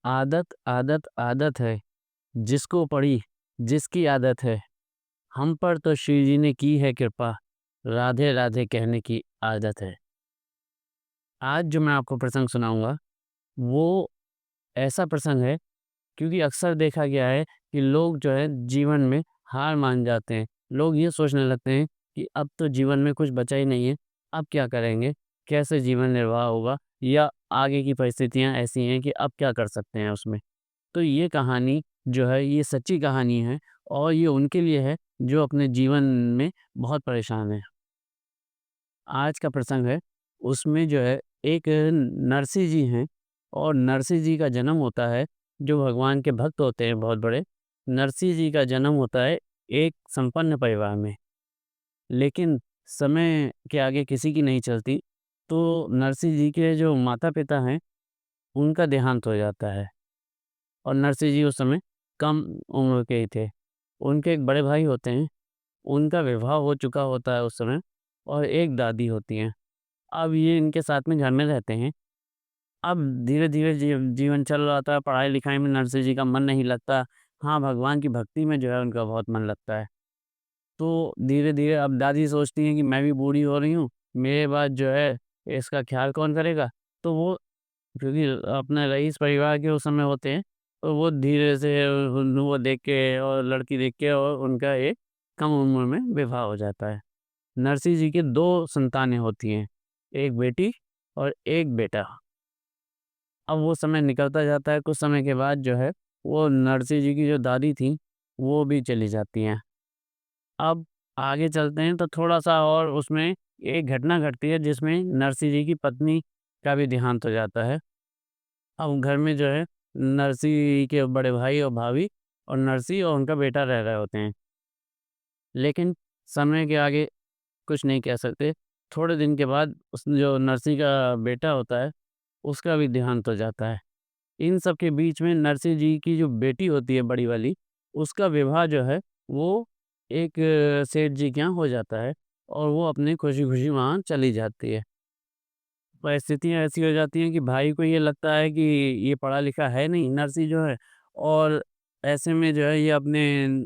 आदत आदत आदत है, जिसको पड़ी जिसकी आदत है, हम पर तो शिव जी ने की है कृपा, राधे राधे कहने की आदत है। आज जो मैं आपको प्रसंग सुनाऊंगा वो ऐसा प्रसंग है, क्योंकि अक्सर देखा गया है कि लोग जो है जीवन में हार मान जाते हैं। लोग ये सोचने लगते हैं कि अब तो जीवन में कुछ बचा ही नहीं है, अब क्या करेंगे, कैसे जीवन निर्वाह होगा, या आगे की परिस्थितियां ऐसी हैं कि अब क्या कर सकते हैं उसमें। तो ये कहानी जो है ये सच्ची कहानी है, और ये उनके लिए है जो अपने जीवन में बहुत परेशान है। आज का प्रसंग है, उसमें जो है एक नरसिंह जी हैं, और नरसिंह जी का जन्म होता है, जो भगवान के भक्त होते हैं बहुत बड़े। नरसिंह जी का जन्म होता है एक संपन्न परिवार में, लेकिन समय के आगे किसी की नहीं चलती। तो नरसिंह जी के जो माता पिता हैं, उनका देहांत हो जाता है, और नरसिंह जी उस समय कम उम्र के ही थे। उनके एक बड़े भाई होते हैं, उनका विवाह हो चुका होता है उस समय, और एक दादी होती हैं। अब ये इनके साथ में घर में रहते हैं। अब धीरे-धीरे जीवन चल रहा था, पढ़ाई-लिखाई में नरसिंह जी का मन नहीं लगता। हाँ, भगवान की भक्ति में जो है उनका बहुत मन लगता है। तो धीरे-धीरे अब दादी सोचती हैं कि मैं भी बूढ़ी हो रही हूँ, मेरे बाद जो है इसका ख़्याल कौन करेगा? तो वो, क्योंकि अपना रईस परिवार के उस समय होते हैं, तो वो धीरे से वो देख के और लड़की देख के, और उनका एक कम उम्र में विवाह हो जाता है। नरसिंह जी की 2 संतानें होती हैं, एक बेटी और एक बेटा। अब वो समय निकलता जाता है, कुछ समय के बाद जो है, वो नरसिंह जी की जो दादी थीं, वो भी चली जाती हैं। अब आगे चलते हैं तो थोड़ा-सा और उसमें एक घटना घटती है, जिसमें नरसिंह जी की पत्नी का भी देहांत हो जाता है। अब घर में जो है, नरसिंह के बड़े भाई और भाभी, और नरसिंह और उनका बेटा रह रहे होते हैं। लेकिन समय के आगे कुछ नहीं कह सकते। थोड़े दिन के बाद उस जो नरसिंह का बेटा होता है, उसका भी देहांत हो जाता है। इन सब के बीच में नरसिंह जी की जो बेटी होती है बड़ी वाली, उसका विवाह जो है वो एक सेठ जी के यहाँ हो जाता है, और वो अपनी खुशी-खुशी वहाँ चली जाती है। परिस्थितियाँ ऐसी हो जाती हैं कि भाई को ये लगता है कि ये पढ़ा-लिखा है नहीं नरसिंह जो है, और ऐसे में जो है ये अपने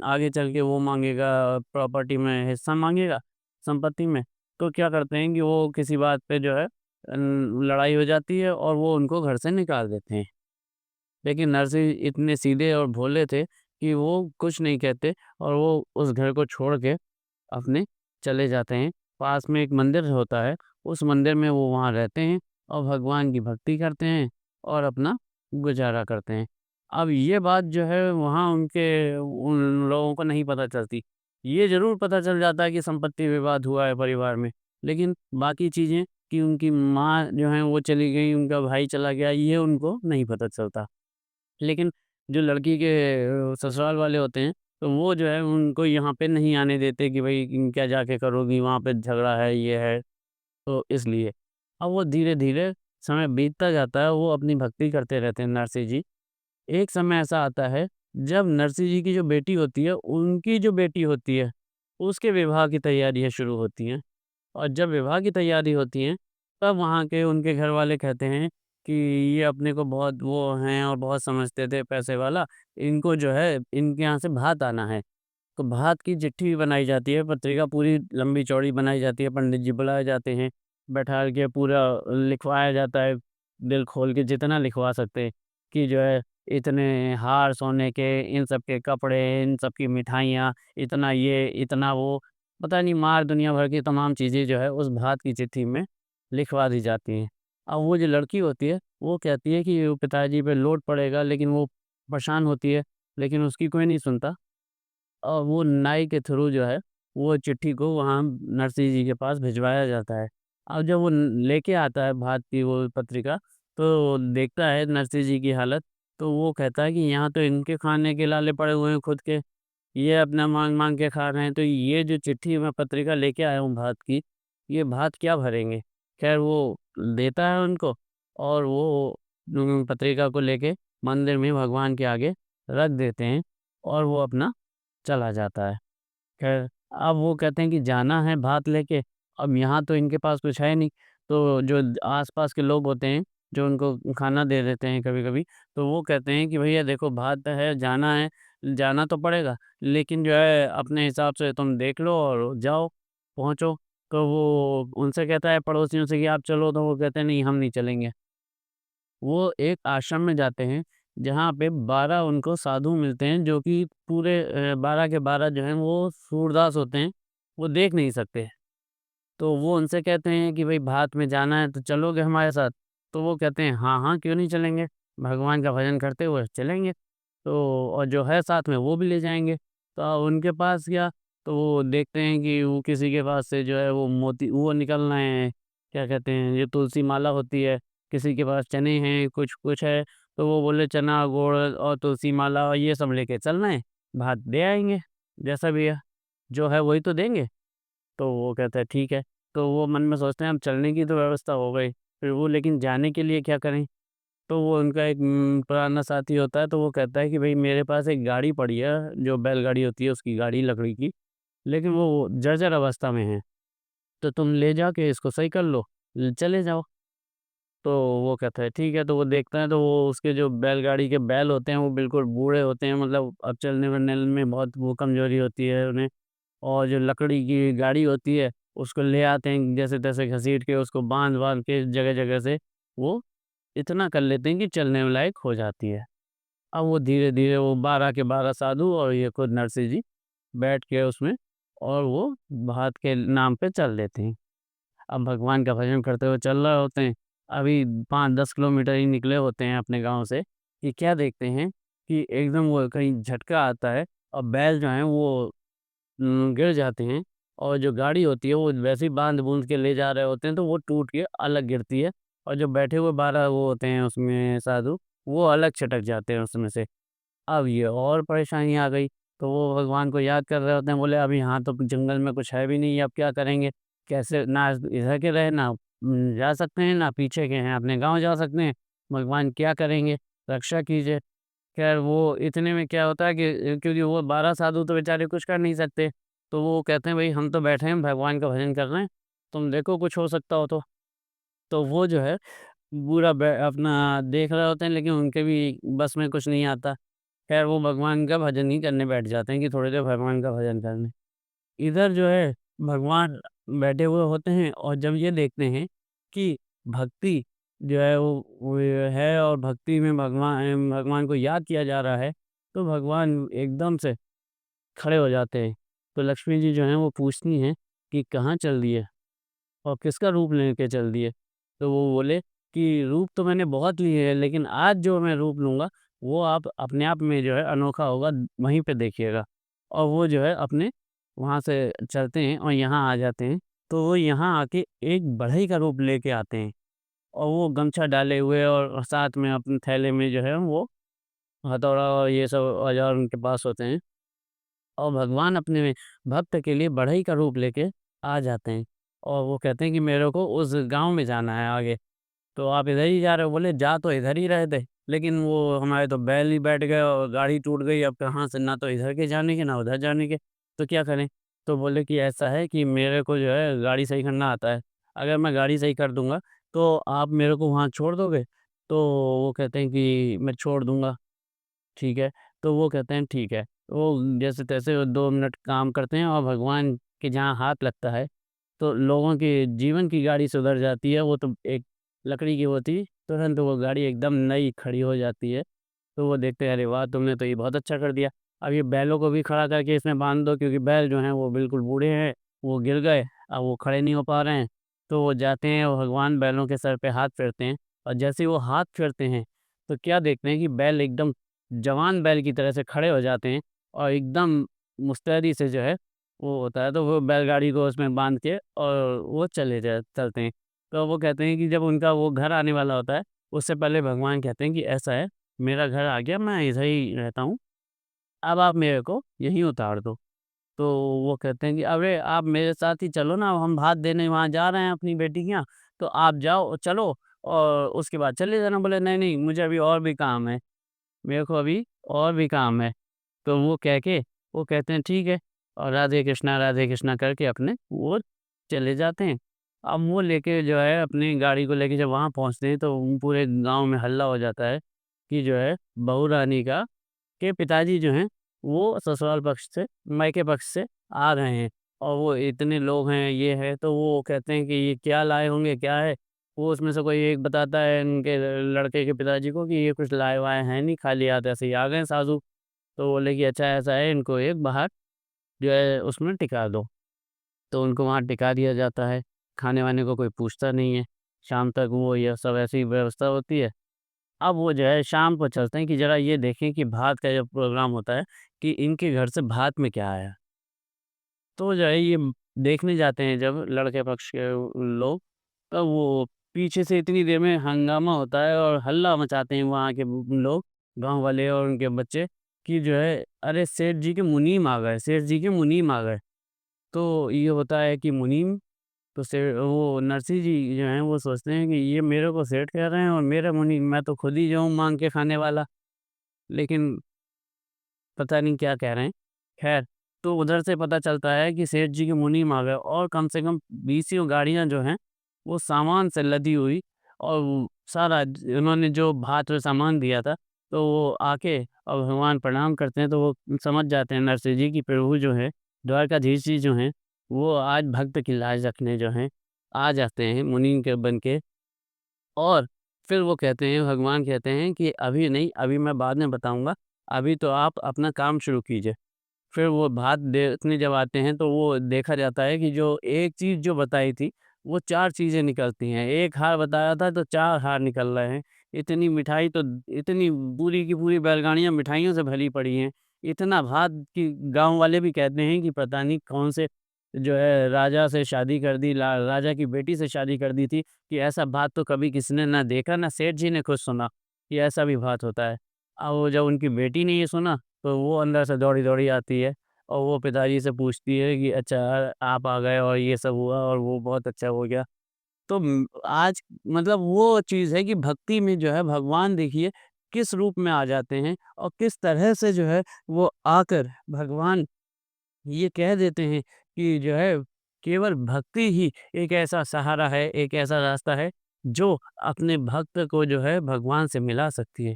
आगे चल के वो माँगेगा, प्रॉपर्टी में हिस्सा माँगेगा, संपत्ति में। तो क्या करते हैं कि वो किसी बात पे जो है लड़ाई हो जाती है, और वो उनको घर से निकाल देते हैं। लेकिन नरसिंह इतने सीधे और भोले थे कि वो कुछ नहीं कहते, और वो उस घर को छोड़ के अपने चले जाते हैं। पास में एक मंदिर होता है, उस मंदिर में वो वहाँ रहते हैं, और भगवान की भक्ति करते हैं, और अपना गुज़ारा करते हैं। अब ये बात जो है वहाँ उनके उन लोगों को नहीं पता चलती। ये ज़रूर पता चल जाता है कि संपत्ति विवाद हुआ है परिवार में, लेकिन बाकी चीज़ें, कि उनकी माँ जो हैं वो चली गई, उनका भाई चला गया, ये उनको नहीं पता चलता। लेकिन जो लड़की के ससुराल वाले होते हैं, तो वो जो है उनको यहाँ पे नहीं आने देते कि भई क्या जाके करोगी, वहाँ पे झगड़ा है, ये है, तो इसलिए। अब वो धीरे-धीरे समय बीतता जाता है, वो अपनी भक्ति करते रहते हैं नरसिंह जी। एक समय ऐसा आता है, जब नरसिंह जी की जो बेटी होती है, उनकी जो बेटी होती है, उसके विवाह की तैयारियाँ शुरू होती हैं। और जब विवाह की तैयारी होती है, तब वहाँ के उनके घर वाले कहते हैं कि ये अपने को बहुत वो हैं और बहुत समझते थे पैसे वाला, इनको जो है इनके यहाँ से भात आना है। तो भात की चिट्ठी भी बनाई जाती है, पत्रिका पूरी लंबी-चौड़ी बनाई जाती है, पंडित जी बुलाए जाते हैं, बैठा के पूरा लिखवाया जाता है, दिल खोल के जितना लिखवा सकते हैं, कि जो है इतने हार सोने के, इन सब के कपड़े, इन सब की मिठाइयाँ, इतना ये, इतना वो, पता नहीं मार दुनिया भर की तमाम चीज़ें जो है उस भात की चिट्ठी में लिखवा दी जाती हैं। अब वो जो लड़की होती है, वो कहती है कि वो पिताजी पे लोड पड़ेगा, लेकिन वो परेशान होती है, लेकिन उसकी कोई नहीं सुनता। और वो नाई के थ्रू जो है, वो चिट्ठी को वहाँ नरसिंह जी के पास भिजवाया जाता है। अब जब वो लेके आता है भात की वो पत्रिका, तो देखता है नरसिंह जी की हालत, तो वो कहता है कि यहाँ तो इनके खाने के लाले पड़े हुए हैं खुद के, ये अपना माँग-माँग के खा रहे हैं, तो ये जो चिट्ठी मैं पत्रिका लेके आया हूँ भात की, ये भात क्या भरेंगे? ख़ैर वो देता है उनको, और वो पत्रिका को लेके मंदिर में भगवान के आगे रख देते हैं, और वो अपना चला जाता है। ख़ैर अब वो कहते हैं कि जाना है भात लेके, अब यहाँ तो इनके पास कुछ है नहीं, तो जो आस-पास के लोग होते हैं, जो उनको खाना दे देते हैं कभी-कभी, तो वो कहते हैं कि भैया देखो बात है, जाना तो पड़ेगा, लेकिन जो है अपने हिसाब से तुम देख लो और जाओ, पहुँचो। तो वो उनसे कहता है पड़ोसियों से कि आप चलो, तो वो कहते हैं नहीं हम नहीं चलेंगे। वो एक आश्रम में जाते हैं, जहाँ पे 12 उनको साधु मिलते हैं जो कि पूरे 12 के 12 जो हैं वो सूरदास होते हैं, वो देख नहीं सकते। तो वो उनसे कहते हैं कि भई भात में जाना है तो चलोगे हमारे साथ? तो वो कहते हैं हाँ, हाँ, क्यों नहीं चलेंगे? भगवान का भजन करते हुए चलेंगे। तो और जो है साथ में वो भी ले जाएँगे। तो उनके पास गया तो वो देखते हैं कि वो किसी के पास से जो है वो वो निकल रहे हैं, क्या कहते हैं, ये तुलसी माला होती है, किसी के पास चने हैं, कुछ है, तो वो बोले चना, गुड़ और तुलसी माला और ये सब लेके चल रहे हैं, भात दे आएँगे, जैसा भी है, जो है वही तो देंगे। तो वो कहता है ठीक है। तो वो मन में सोचते हैं अब चलने की तो व्यवस्था हो गई, फिर वो लेकिन जाने के लिए क्या करें? तो वो उनका एक पुराना साथी होता है तो वो कहता है कि भई मेरे पास एक गाड़ी पड़ी है, जो बैलगाड़ी होती है उसकी गाड़ी लकड़ी की, लेकिन वो जर्जर अवस्था में है, तो तुम ले जाके इसको सही कर लो, चले जाओ। तो वो कहता है ठीक है, तो वो देखता है तो वो उसके जो बैलगाड़ी के बैल होते हैं वो बिल्कुल बूढ़े होते हैं, मतलब अब चलने-वलने में बहुत वो कमज़ोरी होती है उन्हें। और जो लकड़ी की गाड़ी होती है, उसको ले आते हैं जैसे-तैसे घसीट के उसको बाँध-वाँध के जगह-जगह से वो इतना कर लेते हैं कि चलने लायक हो जाती है। अब वो धीरे-धीरे वो 12 के 12 साधु और ये खुद नरसिंह जी बैठ के उसमें और वो भात के नाम पे चल देते हैं। अब भगवान का भजन करते हुए चल रहे होते हैं। अभी 5-10 किलोमीटर ही निकले होते हैं अपने गाँव से कि क्या देखते हैं कि एकदम वो कहीं झटका आता है और बैल जो हैं वो गिर जाते हैं और जो गाड़ी होती है वो वैसे ही बाँध-बूँध के ले जा रहे होते हैं तो वो टूट के अलग गिरती है और जो बैठे हुए 12 वो होते हैं उसमें साधु, वो अलग छटक जाते हैं उसमें से। अब ये और परेशानी आ गई, तो वो भगवान को याद कर रहे होते हैं, बोले अब यहाँ तो जंगल में कुछ है भी नहीं, अब क्या करेंगे? कैसे ना इधर के रहे ना जा सकते हैं, ना पीछे के हैं, अपने गाँव जा सकते हैं। भगवान क्या करेंगे? रक्षा कीजिए। खैर वो इतने में क्या होता है कि क्योंकि वो 12 साधु तो बेचारे कुछ कर नहीं सकते, तो वो कहते हैं भई हम तो बैठे हैं भगवान का भजन कर रहे हैं, तुम देखो कुछ हो सकता हो तो। तो वो जो है पूरा अपना देख रहे होते हैं लेकिन उनके भी बस में कुछ नहीं आता। खैर वो भगवान का भजन ही करने बैठ जाते हैं कि थोड़ी देर भगवान का भजन कर लें। इधर जो है भगवान बैठे हुए होते हैं और जब ये देखते हैं कि भक्ति जो है वो ये है और भक्ति में भगवान को याद किया जा रहा है, तो भगवान एकदम से खड़े हो जाते हैं। तो लक्ष्मी जी जो हैं वो पूछती हैं कि कहाँ चल दिए और किसका रूप लेके चल दिए? तो वो बोले कि रूप तो मैंने बहुत लिए हैं लेकिन आज जो मैं रूप लूँगा वो आप अपने आप में जो है अनोखा होगा, वहीं पे देखिएगा। और वो जो है अपने वहाँ से चलते हैं और यहाँ आ जाते हैं। तो वो यहाँ आके एक बढ़ई का रूप लेके आते हैं और वो गमछा डाले हुए और साथ में अपने थैले में जो है वो हथौड़ा और ये सब औज़ार उनके पास होते हैं। और भगवान अपने भक्त के लिए बढ़ई का रूप लेके आ जाते हैं और वो कहते हैं कि मेरे को उस गाँव में जाना है आगे, तो आप इधर ही जा रहे हो? बोले जा तो इधर ही रहे थे, लेकिन वो हमारे तो बैल ही बैठ गए और गाड़ी टूट गई, अब कहाँ से ना तो इधर के जाने के ना उधर जाने के, तो क्या करें? तो बोले कि ऐसा है कि मेरे को जो है गाड़ी सही करना आता है, अगर मैं गाड़ी सही कर दूँगा, तो आप मेरे को वहाँ छोड़ दोगे? तो वो कहते हैं कि मैं छोड़ दूँगा। ठीक है, तो वो कहते हैं ठीक है। वो जैसे-तैसे वो 2 मिनट काम करते हैं और भगवान के जहाँ हाथ लगता है, तो लोगों के जीवन की गाड़ी सुधर जाती है, वो तो एक लकड़ी की होती, तुरंत वो गाड़ी एकदम नई खड़ी हो जाती है। तो वो देखते हैं, अरे वाह! तुमने तो ये बहुत अच्छा कर दिया। अब ये बैलों को भी खड़ा करके इसमें बाँध दो क्योंकि बैल जो हैं वो बिल्कुल बूढ़े हैं, वो गिर गए, अब वो खड़े नहीं हो पा रहे हैं। तो वो जाते हैं और भगवान बैलों के सर पे हाथ फेरते हैं और जैसे ही वो हाथ फेरते हैं, तो क्या देखते हैं कि बैल एकदम जवान बैल की तरह से खड़े हो जाते हैं और एकदम मुस्तैदी से जो है वो होता है, तो वो बैलगाड़ी को उसमें बाँध के और वो चलते हैं। तो वो कहते हैं कि जब उनका वो घर आने वाला होता है, उससे पहले भगवान कहते हैं कि ऐसा है मेरा घर आ गया, मैं इधर ही रहता हूँ, अब आप मेरे को यहीं उतार दो। तो वो कहते हैं कि अरे! आप मेरे साथ ही चलो ना, हम भात देने वहाँ जा रहे हैं अपनी बेटी के यहाँ, तो आप जाओ चलो और उसके बाद चले जाना। बोले नहीं, नहीं मुझे अभी और भी काम है, मेरे को अभी और भी काम है। तो वो कह के वो कहते हैं ठीक है और राधे कृष्णा करके अपने वो चले जाते हैं। अब वो लेके जो है अपनी गाड़ी को लेके जब वहाँ पहुँचते हैं तो पूरे गाँव में हल्ला हो जाता है कि जो है बहू रानी का के पिताजी जो हैं वो ससुराल पक्ष से मायके पक्ष से आ रहे हैं और वो इतने लोग हैं, ये है, तो वो कहते हैं कि ये क्या लाए होंगे, क्या है? वो उसमें से कोई एक बताता है इनके लड़के के पिताजी को कि ये कुछ लाए-वाए हैं नहीं, खाली हाथ ऐसे ही आ गए हैं साधु। तो बोले कि अच्छा ऐसा है, इनको एक बाहर जो है उसमें टिका दो। तो उनको वहाँ टिका दिया जाता है, खाने-वाने को कोई पूछता नहीं है। शाम तक वो ये सब ऐसी ही व्यवस्था होती है। अब वो जो है शाम को चलते हैं कि ज़रा ये देखें कि भात का जब प्रोग्राम होता है कि इनके घर से भात में क्या आया। तो जो है ये देखने जाते हैं जब लड़के पक्ष के लोग, तब वो पीछे से इतनी देर में हंगामा होता है और हल्ला मचाते हैं वहाँ के लोग, गाँव वाले और उनके बच्चे कि जो है अरे सेठ जी के मुनीम आ गए, सेठ जी के मुनीम आ गए। तो ये होता है कि मुनीम, तो वो नरसिंह जी जो हैं वो सोचते हैं कि ये मेरे को सेठ कह रहे हैं और मेरा मुनीम, मैं तो खुद ही जो हूँ माँग के खाने वाला। लेकिन पता नहीं क्या कह रहे हैं। ख़ैर, तो उधर से पता चलता है कि सेठ जी के मुनीम आ गए और कम से कम 20 गाड़ियाँ जो हैं, वो सामान से लदी हुई और वो सारा उन्होंने जो भात में सामान दिया था, तो वो आके और भगवान प्रणाम करते हैं, तो वो समझ जाते हैं नरसिंह जी कि प्रभु जो हैं, द्वारकाधीश जी जो हैं, वो आज भक्त की लाज रखने जो हैं, आ जाते हैं मुनीम के बन के। और फिर वो कहते हैं, भगवान कहते हैं कि अभी नहीं, अभी मैं बाद में बताऊँगा, अभी तो आप अपना काम शुरू कीजिए। फिर वो भात देखने जब आते हैं तो वो देखा जाता है कि जो एक चीज़ जो बताई थी, वो 4 चीज़ें निकलती हैं। 1 हार बताया था तो 4 हार निकल रहे हैं। इतनी मिठाई तो इतनी पूरी की पूरी बैलगाड़ियाँ मिठाइयों से भरी पड़ी हैं। इतना भात कि गाँव वाले भी कहते हैं कि पता नहीं कौन से जो है राजा से शादी कर दी, ला राजा की बेटी से शादी कर दी थी कि ऐसा भात तो कभी किसी ने ना देखा, ना सेठ जी ने खुद सुना कि ऐसा भी भात होता है। अब वो जब उनकी बेटी ने ये सुना तो वो अंदर से दौड़ी-दौड़ी आती है और वो पिताजी से पूछती है कि अच्छा आप आ गए और ये सब हुआ और वो बहुत अच्छा हो गया। तो आज मतलब वो चीज़ है कि भक्ति में जो है भगवान देखिए किस रूप में आ जाते हैं और किस तरह से जो है वो आकर भगवान ये कह देते हैं कि जो है केवल भक्ति ही एक ऐसा सहारा है, एक ऐसा रास्ता है जो अपने भक्त को जो है भगवान से मिला सकती है।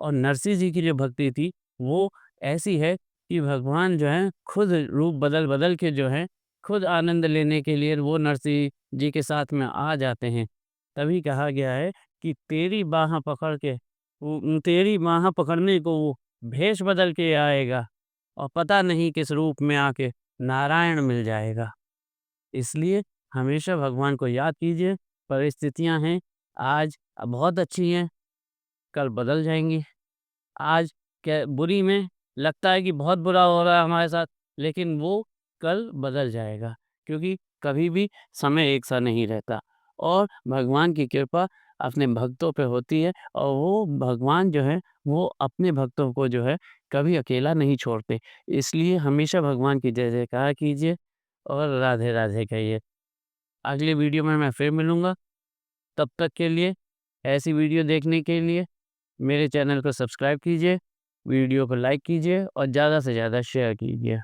और नरसिंह जी की जो भक्ति थी, वो ऐसी है कि भगवान जो हैं खुद रूप बदल-बदल के जो है, खुद आनंद लेने के लिए वो नरसिंह जी के साथ में आ जाते हैं। तभी कहा गया है कि तेरी बाह पकड़ के तेरी बाह पकड़ने को वो भेष बदल के आएगा और पता नहीं किस रूप में आके नारायण मिल जाएगा। इसलिए हमेशा भगवान को याद कीजिए, परिस्थितियाँ हैं, आज बहुत अच्छी हैं, कल बदल जाएँगी। आज क्या बुरी में लगता है कि बहुत बुरा हो रहा है हमारे साथ, लेकिन वो कल बदल जाएगा क्योंकि कभी भी समय एक सा नहीं रहता और भगवान की कृपा अपने भक्तों पे होती है और वो भगवान जो है, वो अपने भक्तों को जो है कभी अकेला नहीं छोड़ते। इसलिए हमेशा भगवान की जय-जयकार कीजिए और राधे-राधे कहिए। अगली वीडियो में मैं फिर मिलूँगा, तब तक के लिए ऐसी वीडियो देखने के लिए मेरे चैनल को सब्सक्राइब कीजिए, वीडियो को लाइक कीजिए और ज़्यादा से ज़्यादा शेयर कीजिए।